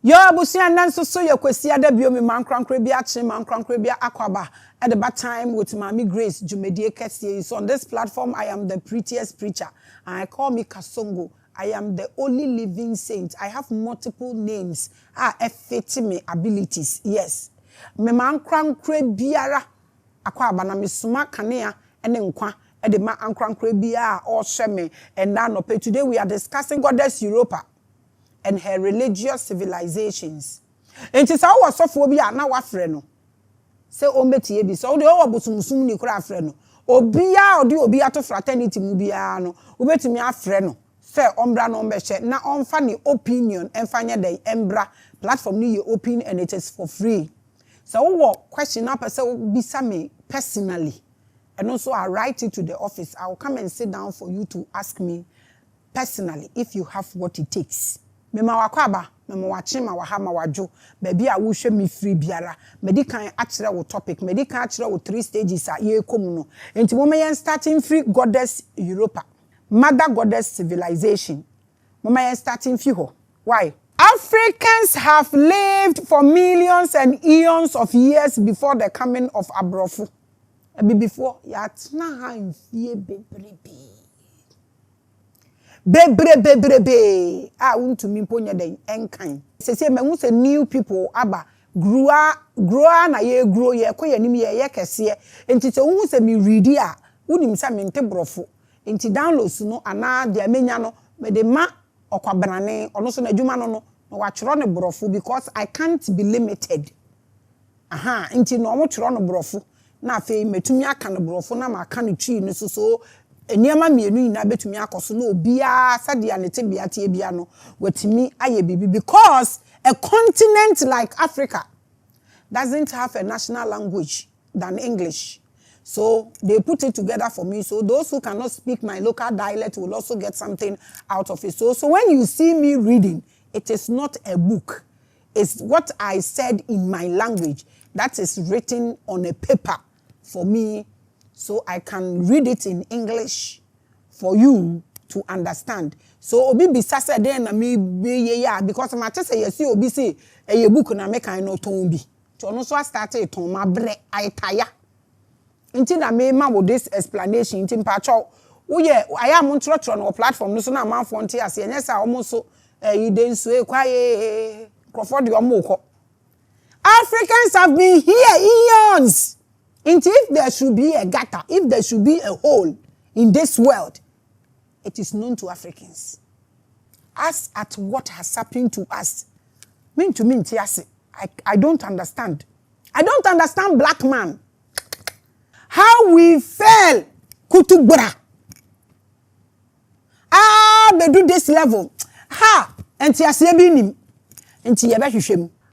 Yo abusia nanso so yakwasi ada biomi mankrankre bia chi mankrankre bia akwaba at the bad time with Maame Grace Jumedie Kessie. So on this platform I am the prettiest preacher and I call me Kasongo. I am the only living saint. I have multiple names. Fit me abilities. Yes. Me mankrankre biara akwaba na mesuma kanea ene nkwa e de ma ankrankre bia or sheme and now no pay. Today we are discussing Godess Europa and her religious civilizations. Enti sa wo sofo bia na wafre no. Se o metie bi so o de o bosumsum ni kura afre no. Obia o de obi ato fraternity mu bia no. Obetimi afre no. Se ombra no mbehye na onfa ni opinion enfanya den embra platform ni ye open and it is for free. So wo question up say bisa me personally. And also I write it to the office. I will come and sit down for you to ask me personally if you have what it takes. Mema wakwaba, mema wachima wahama wajo, baby a wushe mi free biara, medikan achire wo topic, medikan achire wo 3 stages a ye komuno. Enti moma yen starting free Godess Europa, Mother Goddess civilization. Moma yen starting free ho. Why? Africans have lived for millions and eons of years before the coming of Abrofu. Before, yatna ha mfie bebrebe untumi mponya den enkan sese me hu se new people aba grow na ye grow ye koyanim ye kese enti se hu se me read a unim se me nte brofo enti downloads no ana de amenya no me de ma okwabrane ono so na adwuma no wa chiro ne brofo because I can't be limited enti no mo chiro no brofo na afei metumi aka ne brofo na ma aka ne twi no so Eniama mienu ina betumi akoso no obia sade anete bia tie bia no watimi aye bibi because a continent like Africa doesn't have a national language than English. So they put it together for me. So those who cannot speak my local dialect will also get something out of it. So when you see me reading, it is not a book. It's what I said in my language that is written on a paper for me. So I can read it in English for you to understand. So obi bisa say den na me be ya because ma che say yes obi say e book na me kan no ton bi. To no so start it ton ma bre I tire. Nti na me ma wo this explanation nti mpacho wo ye aya mo ntrotro no platform no so na manfo nti ase enye sa omo so yi den so e kwaye croford de omo ko. Africans have been here eons. And if there should be a gutter, if there should be a hole in this world, it is known to Africans. As at what has happened to us. I don't understand. I don't understand black man. How we fell kutubra. They do this level.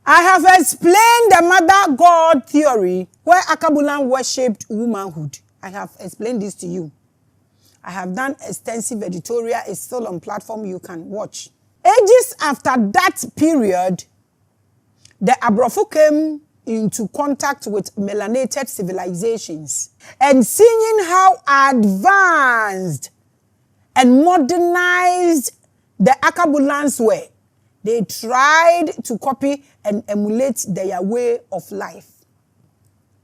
I have explained the mother God theory where Akabulan worshipped womanhood. I have explained this to you. I have done extensive editorial. It's still on platform you can watch. Ages after that period, the Abrofu came into contact with melanated civilizations and seeing how advanced and modernized the Akabulans were, they tried to copy and emulate their way of life.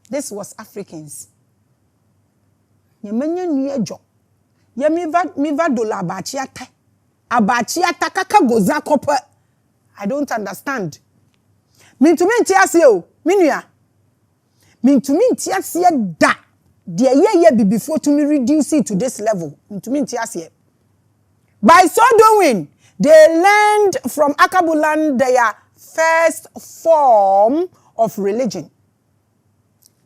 This was Africans. Yemenya niejo. Yemiva dola abachiata. Abachiata kaka goza kope. I don't understand. Mintumi ntiase o, minua. Mintumi ntiase da. De ye before to me reduce it to this level. Mintumi ntiase. By so doing, they learned from Akabulan their first form of religion.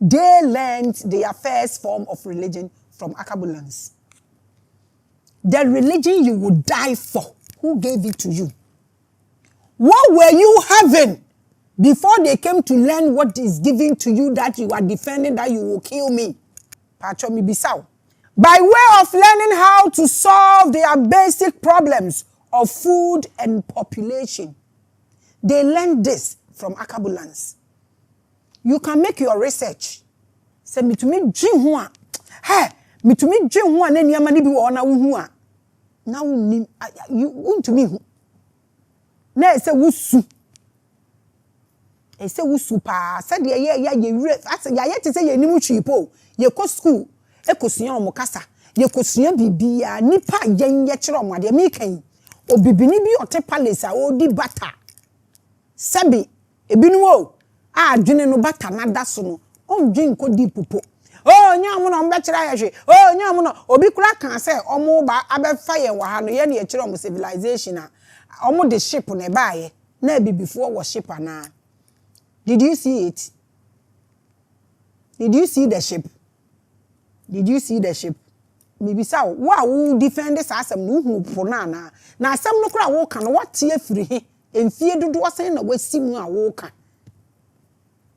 They learned their first form of religion from Akabulans. The religion you would die for. Who gave it to you? What were you having before they came to learn what is given to you that you are defending that you will kill me? By way of learning how to solve their basic problems of food and population. They learned this from Akabulans. You can make your research. Say me to me dream one. Hey, me to me dream one and yamani bi ona wuhu. Now you want to me. Na say wusu. e se wo super said ye wure ase ya ye te se ye nimu chipo ye ko school e kosua omo kasa ye kosua bibia nipa yenye kire omo ade mi kan obibini bi ote palace a odi bata sabi ebinu o adwene no bata na da so no ondwen ko di popo oh nyamu no mbe kire ayehwe oh nyamu no obi kura kan se omo ba abefa ye wa ha no ye na ye kire omo civilization a omo de ship na baaye na bibifo wo ship ana. Did you see it? Did you see the ship? Did you see the ship? Maybe so. Who defend this asem no hu pona na. Na asem no kra wo kan what tie firi he. Enfie dodo asen na wasimu a wo kan.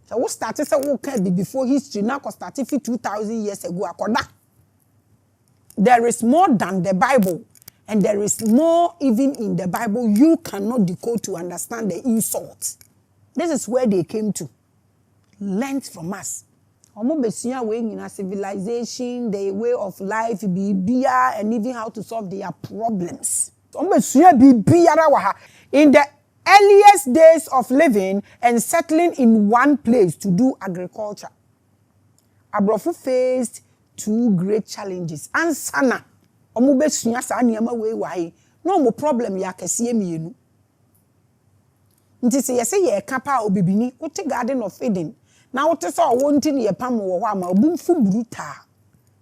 So we started say wo kan before history na ko started 2000 years ago akoda. There is more than the Bible, and there is more even in the Bible you cannot decode to understand the insult. This is where they came to. Learned from us. Omo besua we nyina civilization, the way of life, bibia, and even how to solve their problems. Omo besua bibia wa ha. In the earliest days of living and settling in one place to do agriculture, Abrofo faced two great challenges. Ansana omo besua sa niama we wai. No mo problem ya kese mienu. Nti se yese ye kapa obibini wote Garden of Eden na wote so wonti ne ye pam wo ho ama obumfu bruta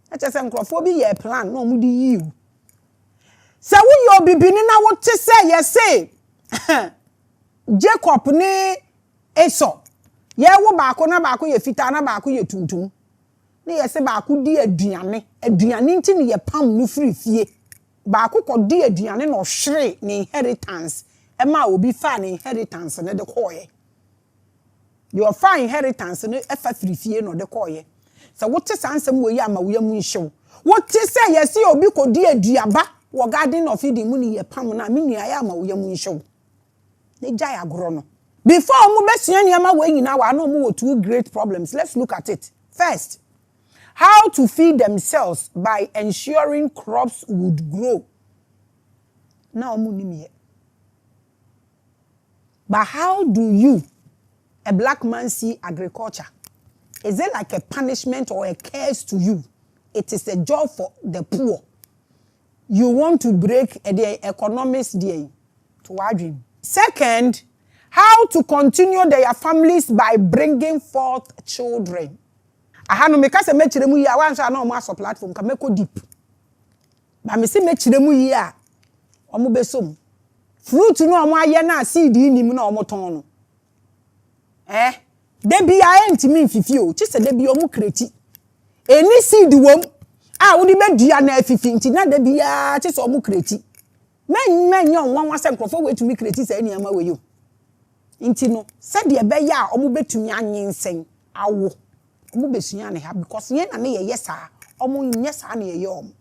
na chese nkrofo bi ye plan na omudi yiu se wo ye obibini na wote se yese Jacob ne Esau ye wo baako na baako ye fita na baako ye tuntum ne yese baako di aduane nti ne ye pam no free fie baako ko di aduane no hwere ne inheritance Emma obi fa ne inheritance ne de koye. Your fa inheritance ne efa firifie no de koye. So wote sansem we ya ma we mu nhyew. Wote say yesi obi kodi aduaba wo Garden of Eden mu ne ye pam na me nua ya ma we mu nhyew. Ne jaya agoro no. Before mu besua niam we nyina wa no mu two great problems. Let's look at it. First, how to feed themselves by ensuring crops would grow. Now mu nimie. But how do you, a black man, see agriculture? Is it like a punishment or a curse to you? It is a job for the poor. You want to break the economics day to our dream. Second, how to continue their families by bringing forth children. I no make us a mechiremu ya wan sha na omo aso platform ka meko deep. Ba me se mechiremu yi a omo besom. Fruit no omo aye na seed nim na omo ton no. De bia entimi mfifi o, chi se de bia omo kreti. Eni seed wom a wo di bedua na afifi nti na de bia chi se omo kreti. Men yon wan se nkrofo wetumi kreti se eni ama weyo. Nti no, se de be ya omo betumi anyensen awo. Omo besua ne ha because yen na ye yesa, omo nyesa na ye yom.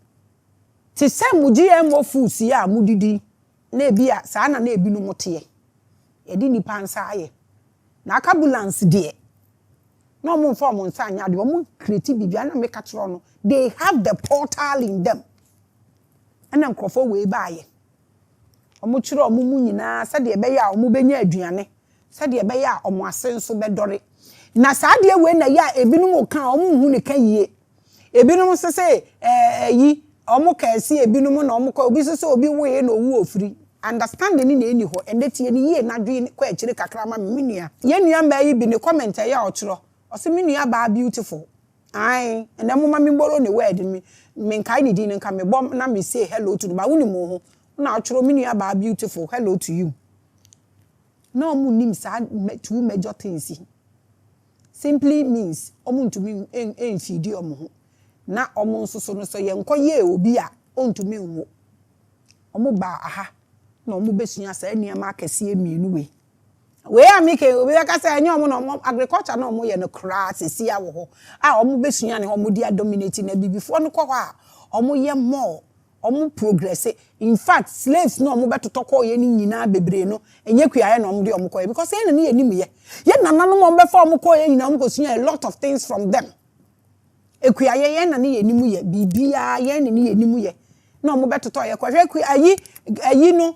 Ti se muji emo foods ya mudidi. Na bia sa na ebi no mote e di nipa nsa aye na ambulance de no mo form nsa anya de mo create bibia na make atro no they have the portal in them and nkrofo we baaye omo kire omo mu nyina sa de be ya omo benya aduane sa de be ya omo asenso be dore na sa de we na ya ebi no kan omo hu ne kan yie ebi no se yi omo kasi ebinumu na omo ko obi so obi we na owu ofiri understand ni na eni ho ende tie ni ye na dwe ko akire kakra ma menua ye nua mba yi bi ne comment ya ochro o se menua ba beautiful ai ende mo ma me gboro ne word mi nkai ni di nka me bom na me say hello to ba woni mo ho na ochro menua ba beautiful hello to you no mu nim sa two major things simply means omo ntumi en feed omo ho na omo nsoso no so ye nkoye obi a ontumi nwo omo ba aha na omo besua sa eniama akese emienu we amike obi aka sa enye omo no agriculture na omo ye no kra sesi awo ho a omo besua ne omo dia dominate na bibifo no kɔ ha omo ye more omo progress in fact slaves no omo betotoko ye ni nyina bebre no enye kuaye na omo de omo kɔ because ye na ye nim ye nananom omo befa omo kɔ ye nyina omo kosua a lot of things from them. Ekuaye ye na ne yenimu ye bibia ye ne yenimu ye na omo betoto ye kwahwe ayi no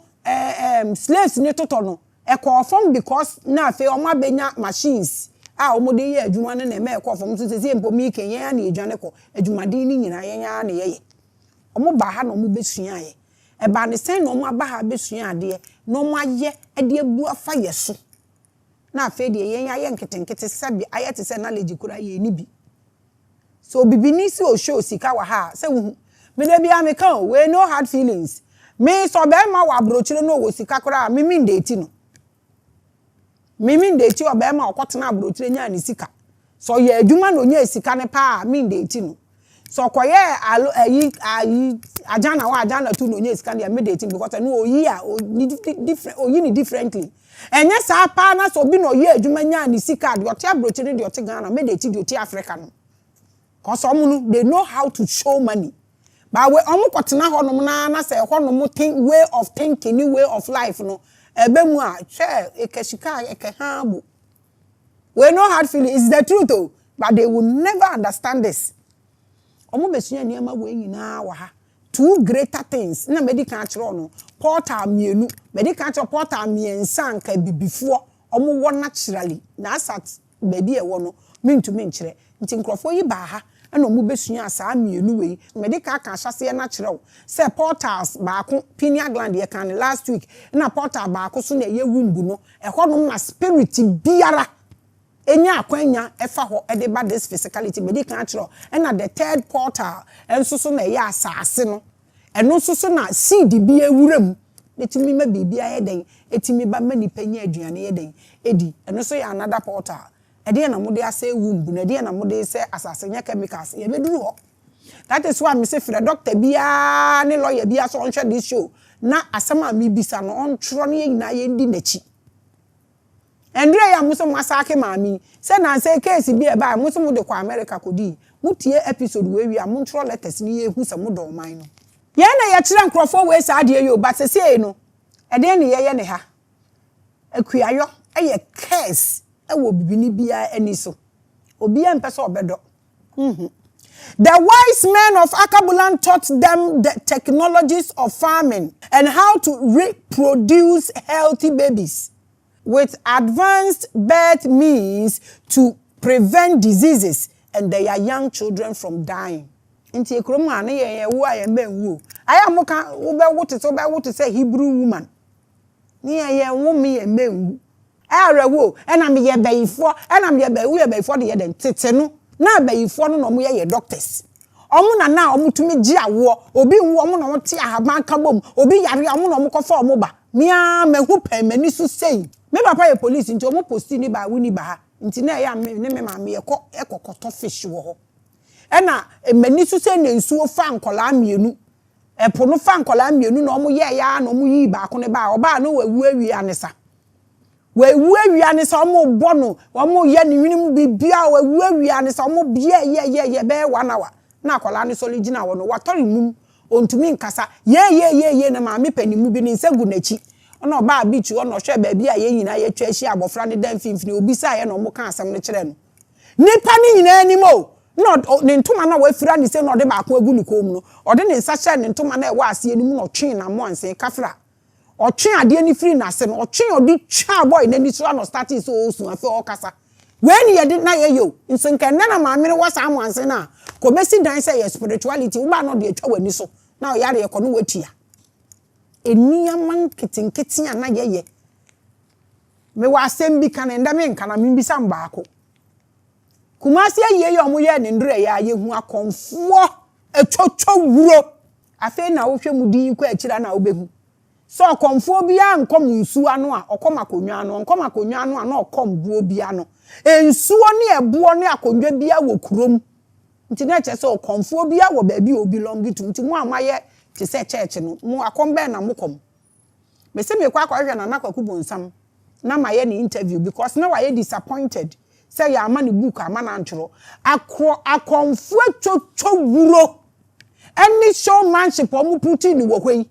slaves ne toto no e call from because na fe o ma benya machines a o mo de ye adwuma ne na me call from so se mpo mi kenye ya na edwane ko adwumaden ni nyina ye nya na ye o mo ba ha na o mo besua ye e ba ne sen na o mo aba ha besua ade na o mo aye e de abu afa ye so na fe de ye nya ye nketenkete sabi ayete se knowledge kura ye ni bi so bibini si o show sika wa ha se wu me de bia me kan we no hard feelings me so be ma wa brochire no wo sika kura me min de ti no me min de ti o be ma okotena brochire nya ni sika so ye adwuma no nya sika ne pa min de ti no so koye ayi ajana wa ajana tu no nya sika ne me de ti because no oyi a different oyi ni differently enye sa pa na so bi no ye adwuma nya ni sika de ote brochire de ote Ghana me de ti de ote Africa no cause they know how to show money. But we kotena honom na say honom think way of thinking, new way of life no. Ebe mu a che ekeshika ekehabu. We know hard feeling is the truth though, but they will never understand this. Omo besua niam we nyina wa ha. Two greater things. Na medical achro no. Portal mienu, medical achro portal miensa nka bibifo. Omo wo naturally. Na asat baby e wo no. Min to min kire. Nti nkrofo yi ba ha. And no besua asa mienu we medical kan hyase na kire wo say portals baako pineal gland ye kan last week na portal baako so na ye wumbu no e honom na spirit biara enya akwanya efa ho e de ba this physicality medical kire and na the third portal enso so na ye asase no eno so na seed bi ewuram etimi ma bibia ye den etimi ba mani panya aduane ye den edi eno so ya another portal ede na mode ase wumbu na ede na mode se asase nya chemicals ye beduru ho. That is why me say for the doctor bia ne lawyer bia so on share this show na asama mi bisa no on tro ne nyina ye ndi nachi Andre ya muso masake Maame say na say case bi e ba muso mu de kwa America kodi mutie episode we wi am ntro letters ni ye hu se mu do man no ye na ye kire nkrofo we sa ade yo but say no ede ne ye ne ha akuayo eye case ewo bibini bia eni so obia mpese obedo The wise men of Akabulan taught them the technologies of farming and how to reproduce healthy babies with advanced birth means to prevent diseases and their young children from dying. Inti ekroma na ye wo ayembenwu aya moka wo be wote say Hebrew woman ni ye wo me yembenwu arewo ena me ye bayifo ena me ye bayu ye bayifo de ye den tete no na bayifo no mo ye doctors omo na omo tumi gi awo obi nwo omo na wote ahaban kabom obi yare omo na omo kofa omo ba mia mehu pemani so sei me papa ye police nti omo posti ni ba wini ba ha nti na ya me me Maame ekokoto fish wo ho ena mani so sei na nsuo fa nkola mienu epo no fa nkola mienu na omo ye ya na omo yi ba ko ne ba oba no wawu awi anesa wawu awiane so omo bono omo ye ne winim bibia wawu awiane so omo ye be 1 hour na akola ne so legina wo no watori mum ontumi nkasa ye na Maame panimu bi ne nsegu nachi ona oba beach wo no hwe ba bia ye nyina ye twa hia abofra ne dan finfini obi sa ye no mo kan asem ne kire no nipa ne nyina animo no ne ntoma na wafira ne se no de ba ko agu ne kom no ode ne nsa hye ne ntoma na e wa ase animu no twen na mo anse kafra otwen ade ni free na se no otwen odi twa boy na ni so no start so osu afi okasa when ye did na ye yo nso nka na Maame ne wasa amanse na ko besi dan say your spirituality wo ba no de atwa wani so na o yare ye ko no watua enia man kitinkiti ana ye me wa asem bi kan nda me nka na me bi sam baako kumasi ye yo mo ye ne ndure ya ye hu akonfo etwotwo wuro afi na wo hwe mudi ko akira na wo behu so akonfo bia nkom nsu ano a okom akonwa ano nkom akonwa ano a na okom buo bia no ensuo ne ebuo ne akonwa bia wo kurom nti na che so akonfo bia wo ba bi obi long to nti mo amaye ti se church no mo akombe na mokom me se me kwa hwe na nakwaku bonsam na maye ne interview because na waye disappointed say ya ama ne book ama na ntro akonfo twotwo wuro any showmanship omu puti ni wo hwei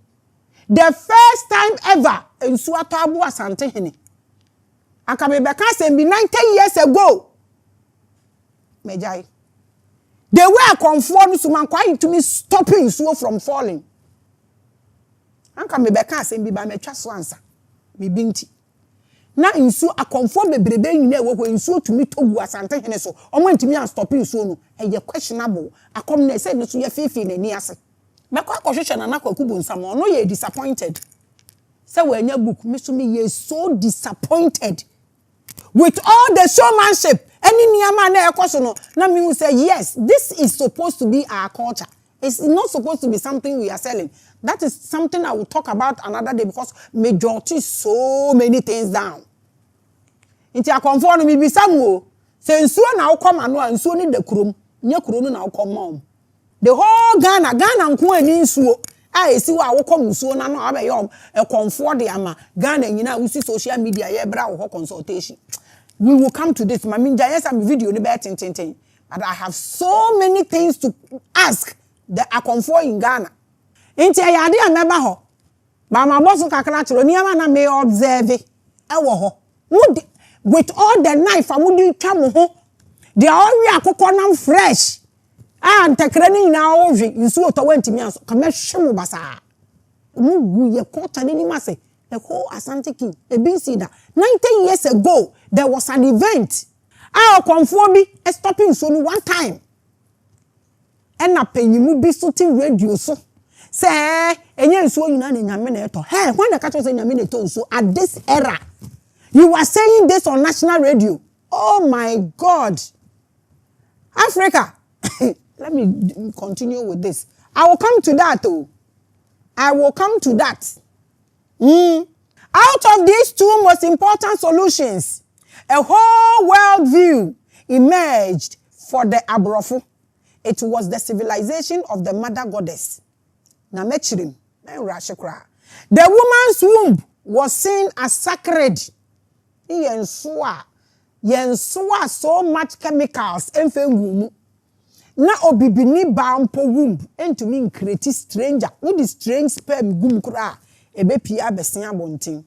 the first time ever ensu atabu asante hene aka me be kan say be 90 years ago mejai the way akonfo no suman kwa to me stopping so from falling anka me be kan say be ba metwa so ansa me binti na nsuo akonfo bebrebe nyina ewo nsuo tumi togu asante hene so omo ntimi an stop nsuo no eye questionable akom na say no so ye fifi na ni ase mekwa akohwehwe na nakwakubu nsam no ye disappointed say we anya book me so me ye so disappointed with all the showmanship any niama na ekoso no na me who say yes this is supposed to be our culture. It's not supposed to be something we are selling. That is something I will talk about another day because majority so many things down. Inti akonfo mi bisamu se nsuo na ukoma no nsuo ni da kurom nye kuro no na ukoma the whole Ghana nko ani nsuo a esi wa ukoma nsuo na no abeyom e konfo de ama Ghana nyina usi social media ye bra wo consultation. We will come to this. Maame yes am video ni be ten. But I have so many things to ask the akonfo in Ghana. Inti ayade ameba ho. Ba ma boss kakra chiro niama na me observe e wo ho. With all the knife amudi twa mo ho. The all we akokọ nam fresh. And tekra ni na ovi nsu otowa ntimi anso. Ka me hwe mo basa. Mu ye kota ni mase. The whole Asante King, a BC 19 years ago, there was an event. Our conformity is stopping so one time. And na penny mu be shooting radio so. Say, and you so in a minute. Hey, when the catch in a minute so at this era, you are saying this on national radio. Oh my God. Africa. Let me continue with this. I will come to that though. I will come to that. Out of these two most important solutions, a whole worldview emerged for the Abrofo. It was the civilization of the mother goddess. Na mechirim, the woman's womb was seen as sacred. Yensua so much chemicals enfengumu. Na obibini bampo womb entumi create stranger. With the strange sperm gum kura. Ebe pia besin abontin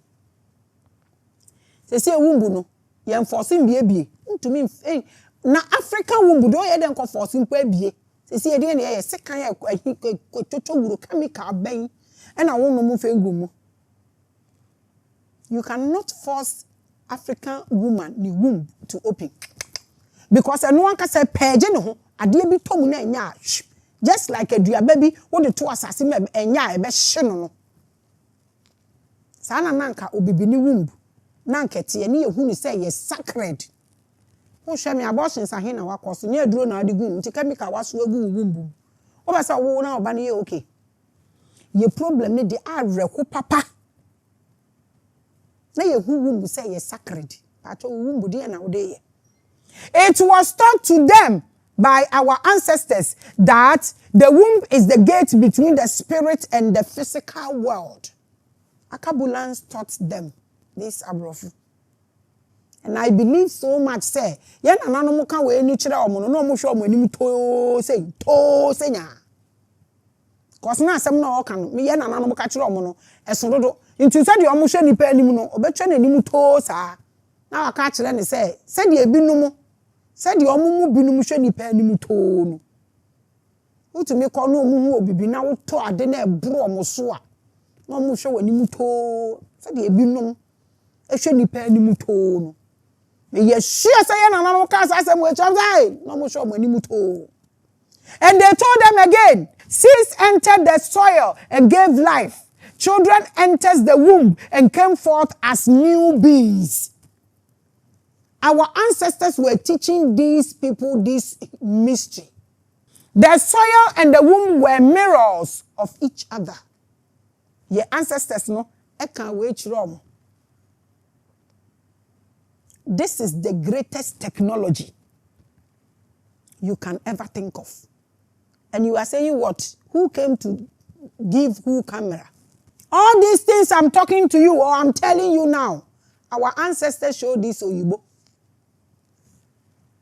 se wumbu no ye enforcing bie ntumi na African wumbu do ye den ko forcing pa bie se ye de na ye sekan ye kwototwo guru chemical ben e na wonu mu fengumu. You cannot force African woman ni womb to open because no one can say page no ho ade bi tomu na nya just like a dua baby wo de to asase me enya e be hye no. Sana nanka obibini womb nankete ye ne ehunu say ye sacred. Wo hwe me abortion sahe na wakoso ne aduro na ade gu nti chemical waso agu womb. Wo ba say wo na oba ne ye okay. Ye problem ne de areko papa. Na ye hu womb say ye sacred. But womb de na wo de ye. It was taught to them by our ancestors that the womb is the gate between the spirit and the physical world. Akabulans taught them this Abrofo. And I believe so much say yen anano ka we ni kire omo no mo hwe omo anim to say nya. Cause na asem na o kan me yen anano ka kire omo no eso dodo nti se de omo hwe nipa anim no obetwe na anim to sa na aka kire ne say de ebinum se de omo mu binum hwe nipa anim to no utumi ko no omo hu obibi na wo to ade na ebro omo so a no mu hwe wani to se de ebinum ehwe nipa anim to no me ye hwe say na nanu ka asem we cham say no mu hwe wani to. And they told them again, seeds entered the soil and gave life. Children enters the womb and came forth as new beings. Our ancestors were teaching these people this mystery. The soil and the womb were mirrors of each other. Your ancestors no eka we chiro. This is the greatest technology you can ever think of. And you are saying what? Who came to give who camera? All these things I'm talking to you or I'm telling you now. Our ancestors showed this oyibo.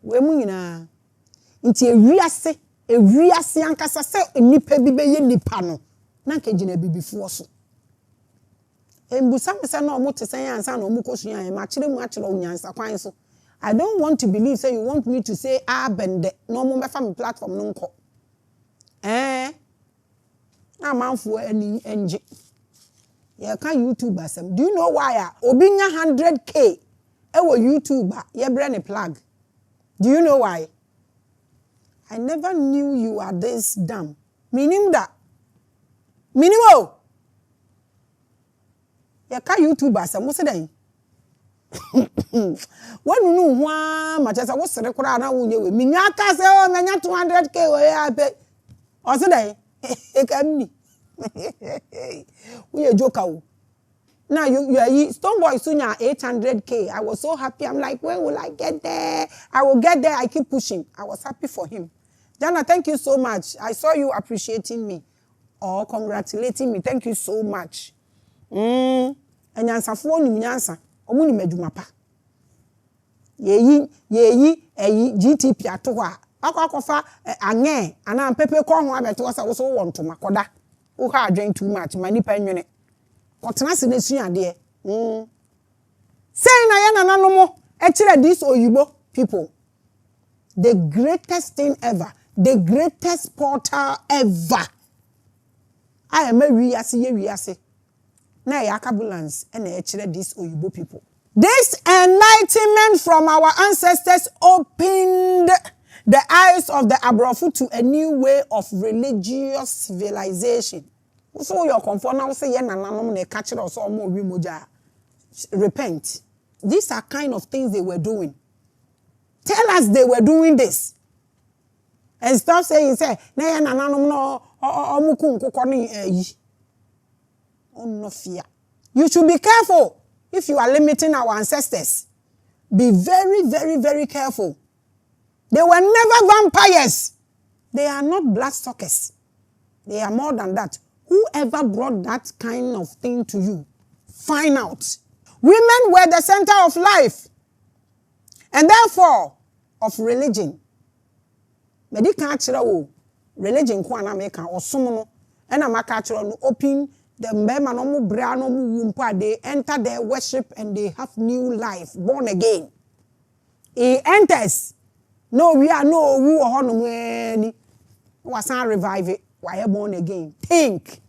We mu nyina nti ewiase ankasa se nipa bi be ye nipa no na nka gina bibifo so. Embusam se na omo tesen ansa na omo kosu yan ma kire mu akire onyansa kwan so. I don't want to believe say you want me to say bende no omo mefa me platform no nko. Na manfo ani enje. You can YouTubers. Do you know why? Obinya 100K. Ewo YouTuber. Ye brand plug. Do you know why? I never knew you are this dumb. Meaning that. Minimo. You can YouTubers. What's it? When you know why much as I was a record now, you Minyaka say, oh, many 200K. Where I pay. Also, they can me. We a joker. Now you are Stoneboy soon 800K. I was so happy. I'm like, when will I get there? I will get there. I keep pushing. I was happy for him. Jana, thank you so much. I saw you appreciating me or congratulating me. Thank you so much. And yansa phone ni yansa. Omuni medumapa. Yeyi GTP atowa. Akwakofa anye ana pepe ko ho abeto sa wo so wo ntoma koda. Wo ha adwen too much mani pa nwene. Otena se na suade say na ya nananom e kire this oyibo people. The greatest thing ever, the greatest portal ever. I am a wiase na ya ambulance and e kire this oyibo people. This enlightenment from our ancestors opened the eyes of the Abrofu to a new way of religious civilization. So your comfort now say nananom na catch us all more moja. Repent. These are kind of things they were doing. Tell us they were doing this. And stop saying say na nananom no omuku nkoko ni yi. Oh no fear. You should be careful if you are limiting our ancestors. Be very, very, very careful. They were never vampires. They are not bloodsuckers. They are more than that. Whoever brought that kind of thing to you, find out. Women were the center of life and therefore of religion. Religion kwa make osomo and no open the mbema no mu bra no mu wumpa. They enter their worship and they have new life, born again. He enters. No, we are no who or no was revive it. Why born again? Think.